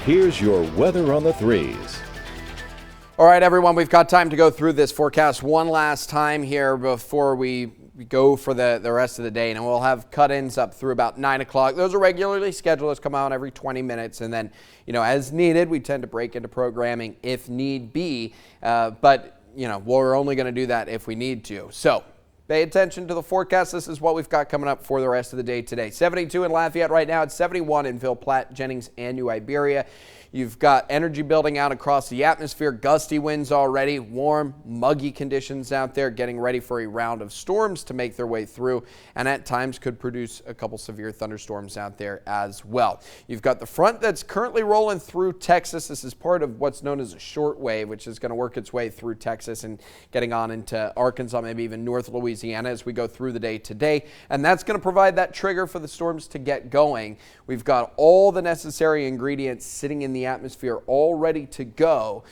here's your weather on the 3s. All right, everyone, we've got time to go through this forecast one last time here before we go for the rest of the day, and we'll have cut-ins up through about 9 o'clock. Those are regularly scheduled. Those come out every 20 minutes, and then, as needed, we tend to break into programming if need be, but, we're only going to do that if we need to. So pay attention to the forecast. This is what we've got coming up for the rest of the day today. 72 in Lafayette right now. It's 71 in Ville Platte, Jennings, and New Iberia. You've got energy building out across the atmosphere, gusty winds already, warm, muggy conditions out there, getting ready for a round of storms to make their way through, and at times could produce a couple severe thunderstorms out there as well. You've got the front that's currently rolling through Texas. This is part of what's known as a short wave, which is going to work its way through Texas and getting on into Arkansas, maybe even North Louisiana as we go through the day today, and that's going to provide that trigger for the storms to get going. We've got all the necessary ingredients sitting in the atmosphere all ready to go.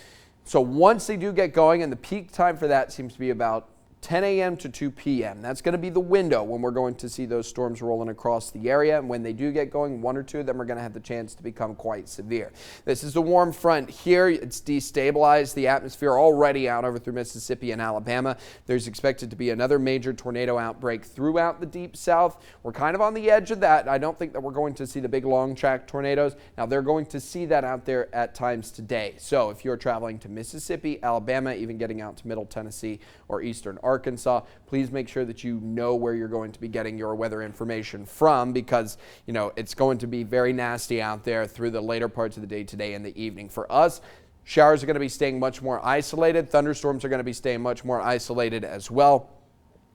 So once they do get going, and the peak time for that seems to be about 10 a.m. to 2 p.m. That's going to be the window when we're going to see those storms rolling across the area. And when they do get going, one or two of them are going to have the chance to become quite severe. This is the warm front here. It's destabilized the atmosphere already out over through Mississippi and Alabama. There's expected to be another major tornado outbreak throughout the deep south. We're kind of on the edge of that. I don't think that we're going to see the big long track tornadoes. Now they're going to see that out there at times today. So if you're traveling to Mississippi, Alabama, even getting out to Middle Tennessee or Eastern Arkansas, please make sure that you know where you're going to be getting your weather information from, because it's going to be very nasty out there through the later parts of the day today and the evening. For us, showers are going to be staying much more isolated. Thunderstorms are going to be staying much more isolated as well.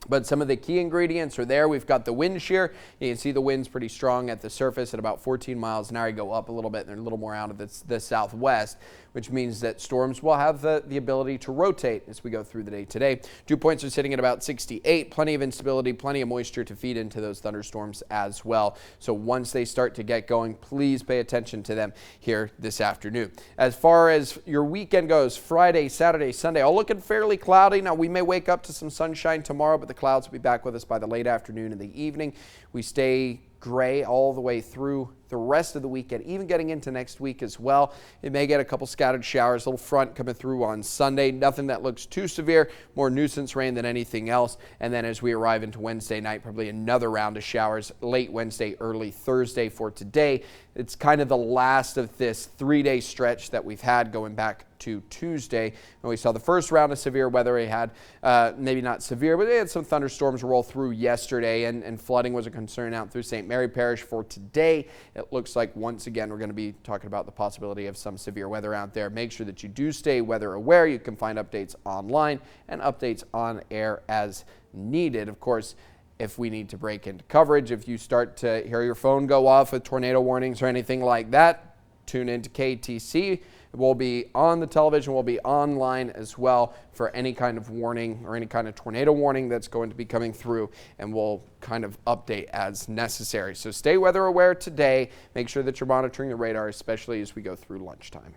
But some of the key ingredients are there. We've got the wind shear. You can see the wind's pretty strong at the surface at about 14 miles an hour. You go up a little bit and they're a little more out of the southwest, which means that storms will have the ability to rotate as we go through the day today. Dew points are sitting at about 68. Plenty of instability, plenty of moisture to feed into those thunderstorms as well. So once they start to get going, please pay attention to them here this afternoon. As far as your weekend goes, Friday, Saturday, Sunday, all looking fairly cloudy. Now we may wake up to some sunshine tomorrow, but the clouds will be back with us by the late afternoon and the evening. We stay gray all the way through the rest of the weekend, even getting into next week as well. It may get a couple scattered showers, a little front coming through on Sunday. Nothing that looks too severe, more nuisance rain than anything else. And then as we arrive into Wednesday night, probably another round of showers late Wednesday, early Thursday for today. It's kind of the last of this 3-day stretch that we've had going back to Tuesday when we saw the first round of severe weather. We had maybe not severe, but they had some thunderstorms roll through yesterday, and flooding was a concern out through St. Mary Parish. For today, it looks like once again we're going to be talking about the possibility of some severe weather out there. Make sure that you do stay weather aware. You can find updates online and updates on air as needed. Of course, if we need to break into coverage, if you start to hear your phone go off with tornado warnings or anything like that, tune into KTC. We'll be on the television. We'll be online as well for any kind of warning or any kind of tornado warning that's going to be coming through, and we'll kind of update as necessary. So stay weather aware today. Make sure that you're monitoring the radar, especially as we go through lunchtime.